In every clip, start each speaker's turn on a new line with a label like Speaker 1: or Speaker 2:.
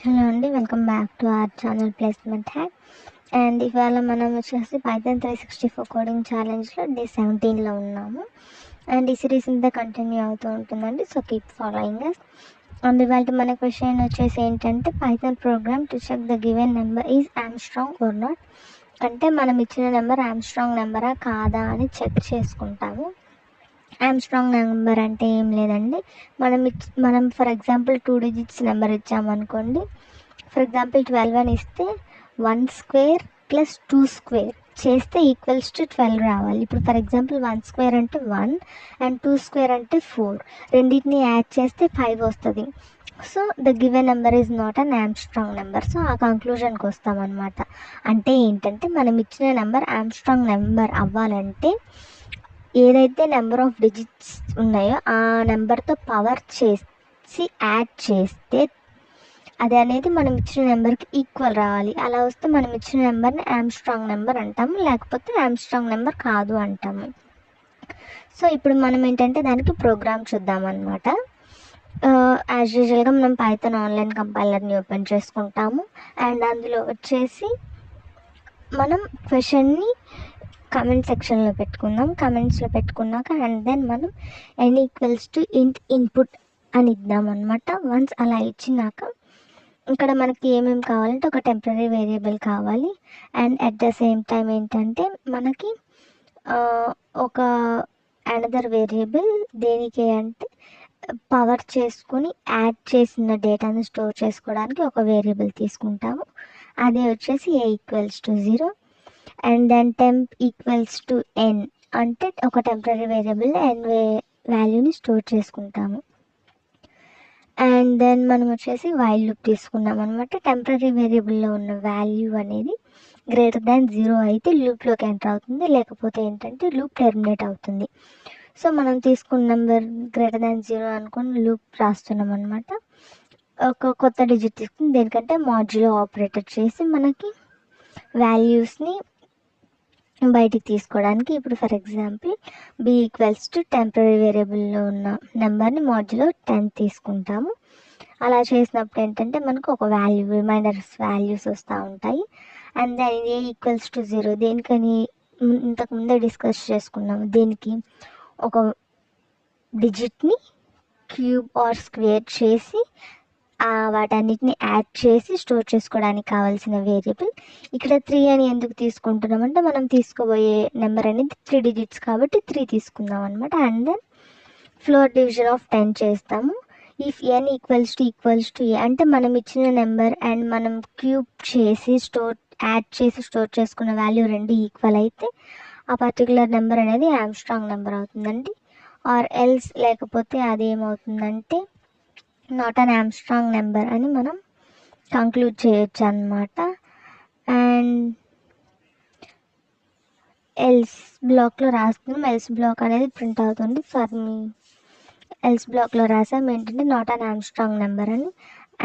Speaker 1: Hello అండి, welcome back to our channel placement hack. And ఇవాళ మనం వచ్చేసి పైథాన్ 364 కోడింగ్ ఛాలెంజ్లో డే 17లో ఉన్నాము. అండ్ ఈ సిరీస్ ఇంత కంటిన్యూ అవుతూ ఉంటుందండి, so keep following us. And ఇవాళ మన క్వశ్చన్ వచ్చేసి ఏంటంటే, Python program to check the given number is Armstrong or not. అంటే మనం ఇచ్చిన నెంబర్ ఆమ్స్ట్రాంగ్ నెంబరా కాదా అని చెక్ చేసుకుంటాము. ఆమ్స్ట్రాంగ్ నెంబర్ అంటే ఏం లేదండి, మనం ఫర్ ఎగ్జాంపుల్ 2 డిజిట్స్ నెంబర్ ఇచ్చామనుకోండి. ఫర్ ఎగ్జాంపుల్ 12 అని ఇస్తే 1 స్క్వేర్ ప్లస్ 2 స్క్వేర్ చేస్తే ఈక్వల్స్ టు 12 రావాలి. ఇప్పుడు ఫర్ ఎగ్జాంపుల్ 1 స్క్వేర్ అంటే 1 అండ్ 2 స్క్వేర్ అంటే 4, రెండింటిని యాడ్ చేస్తే 5 వస్తుంది. So the given number is not an Armstrong number. So ఆ కంక్లూజన్కి వస్తామన్నమాట. అంటే ఏంటంటే, మనం ఇచ్చిన నెంబర్ ఆమ్స్ట్రాంగ్ నెంబర్ అవ్వాలంటే ఏదైతే నెంబర్ ఆఫ్ డిజిట్స్ ఉన్నాయో ఆ నెంబర్తో పవర్ చేసి యాడ్ చేస్తే అది అనేది మనం ఇచ్చిన నెంబర్కి ఈక్వల్ రావాలి. అలా వస్తే మనం ఇచ్చిన నెంబర్ని ఆమ్స్ట్రాంగ్ నెంబర్ అంటాము, లేకపోతే ఆమ్స్ట్రాంగ్ నెంబర్ కాదు అంటాము. సో ఇప్పుడు మనం ఏంటంటే దానికి ప్రోగ్రామ్ చూద్దామన్నమాట. యాజ్ యూజువల్గా మనం పైథాన్ ఆన్లైన్ కంపైలర్ని ఓపెన్ చేసుకుంటాము. అండ్ అందులో వచ్చేసి మనం క్వశ్చన్ని కమెంట్ సెక్షన్లో పెట్టుకుందాం. కమెంట్స్లో పెట్టుకున్నాక అండ్ దెన్ మనం n ఈక్వల్స్ టు ఇన్పుట్ అని ఇద్దామన్నమాట. వన్స్ అలా ఇచ్చినాక ఇక్కడ మనకి ఏమేమి కావాలంటే ఒక టెంపరీ వేరియబుల్ కావాలి. And at the same time ఏంటంటే మనకి ఒక అనదర్ వేరియబుల్ దేనికి అంటే పవర్ చేసుకుని యాడ్ చేసిన డేటాను స్టోర్ చేసుకోవడానికి ఒక వేరియబుల్ తీసుకుంటాము. అదే వచ్చేసి a equals to 0. And then temp equals to n అంటే ఒక టెంపరీ వేరియబుల్ n వాల్యూని స్టోర్ చేసుకుంటాము. అండ్ దెన్ మనం వచ్చేసి వైల్ లూప్ తీసుకున్నాం అనమాట. టెంపరీ వేరియబుల్లో ఉన్న వాల్యూ అనేది గ్రేటర్ దాన్ 0 అయితే లూప్లోకి ఎంటర్ అవుతుంది, లేకపోతే ఏంటంటే లూప్ టెర్మినేట్ అవుతుంది. సో మనం తీసుకున్న నెంబర్ గ్రేటర్ దాన్ 0 అనుకుని లూప్ రాస్తున్నాం అనమాట. ఒక కొత్త డిజిట్ తీసుకుని దేనికంటే మాడ్యులో ఆపరేటర్ చేసి మనకి వాల్యూస్ని బయటికి తీసుకోవడానికి. ఇప్పుడు for example b equals to temporary వేరియబుల్లో ఉన్న నెంబర్ని మాడ్యులో 10 తీసుకుంటాము. అలా చేసినప్పుడు ఏంటంటే మనకు ఒక వాల్యూ రిమైండర్స్ వాల్యూస్ వస్తూ ఉంటాయి. And then a equals to 0 దేనికని ఇంతకుముందే డిస్కస్ చేసుకున్నాము. దీనికి ఒక డిజిట్ని క్యూబ్ ఆర్ స్క్వేర్ చేసి వాటన్నిటిని యాడ్ చేసి స్టోర్ చేసుకోవడానికి కావాల్సిన వేరియబుల్. ఇక్కడ 3 అని ఎందుకు తీసుకుంటున్నామంటే మనం తీసుకోబోయే నెంబర్ అనేది 3 డిజిట్స్ కాబట్టి 3 తీసుకుందాం అనమాట. And then floor division of 10 చేస్తాము. If n equals to a అంటే మనం ఇచ్చిన నెంబర్ అండ్ మనం క్యూబ్ చేసి యాడ్ చేసి స్టోర్ చేసుకున్న వాల్యూ రెండు ఈక్వల్ అయితే ఆ పర్టికులర్ నెంబర్ అనేది ఆమ్స్ట్రాంగ్ నెంబర్ అవుతుందండి. ఆర్ ఎల్స్ లేకపోతే అది ఏమవుతుందంటే నాట్ అన్ ఆమ్స్ట్రాంగ్ నెంబర్ అని మనం కంక్లూడ్ చేయొచ్చు అన్నమాట. అండ్ ఎల్స్ బ్లాక్లో రాస్తున్నాం, ఎల్స్ బ్లాక్ అనేది ప్రింట్ అవుతుంది. ఫర్ మీ ఎల్స్ బ్లాక్లో రాసాం ఏంటంటే నాట్ అన్ ఆమ్స్ట్రాంగ్ నెంబర్ అని.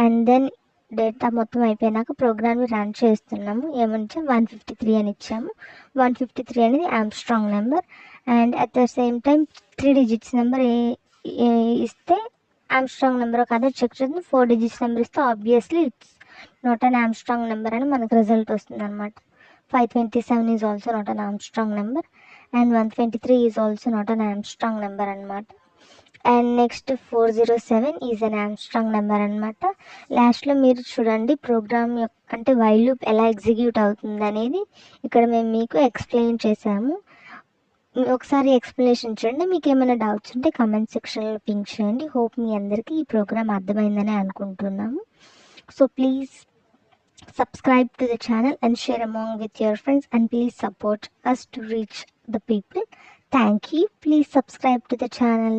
Speaker 1: అండ్ దెన్ డేటా మొత్తం అయిపోయినాక ప్రోగ్రామ్ని రన్ చేస్తున్నాము. ఏమని 153 అని ఇచ్చాము. 153 అనేది Armstrong number. And at the same time 3 digits number ఇస్తే ఆమ్స్ట్రాంగ్ నెంబర్ కాదా చెక్ చేసి 4 డిజిట్స్ నెంబర్ ఇస్తే obviously it's not an Armstrong number అని మనకు రిజల్ట్ వస్తుంది అనమాట. 527 is also not an Armstrong number and 123 is also not an Armstrong number అనమాట. And next 407 is an Armstrong number అనమాట. లాస్ట్లో మీరు చూడండి ప్రోగ్రామ్ అంటే వైల్ లూప్ ఎలా ఎగ్జిక్యూట్ అవుతుంది అనేది ఇక్కడ మేము మీకు ఎక్స్ప్లెయిన్ చేసాము. ఒకసారి ఎక్స్ప్లెనేషన్ చూడండి. మీకు ఏమైనా డౌట్స్ ఉంటే కమెంట్ సెక్షన్లో పింక్ చేయండి. హోప్ మీ అందరికీ ఈ ప్రోగ్రామ్ అర్థమైందని అనుకుంటున్నాము. So please subscribe to the channel and share among with your friends, and please support us to reach the people. Thank you. Please subscribe to the channel.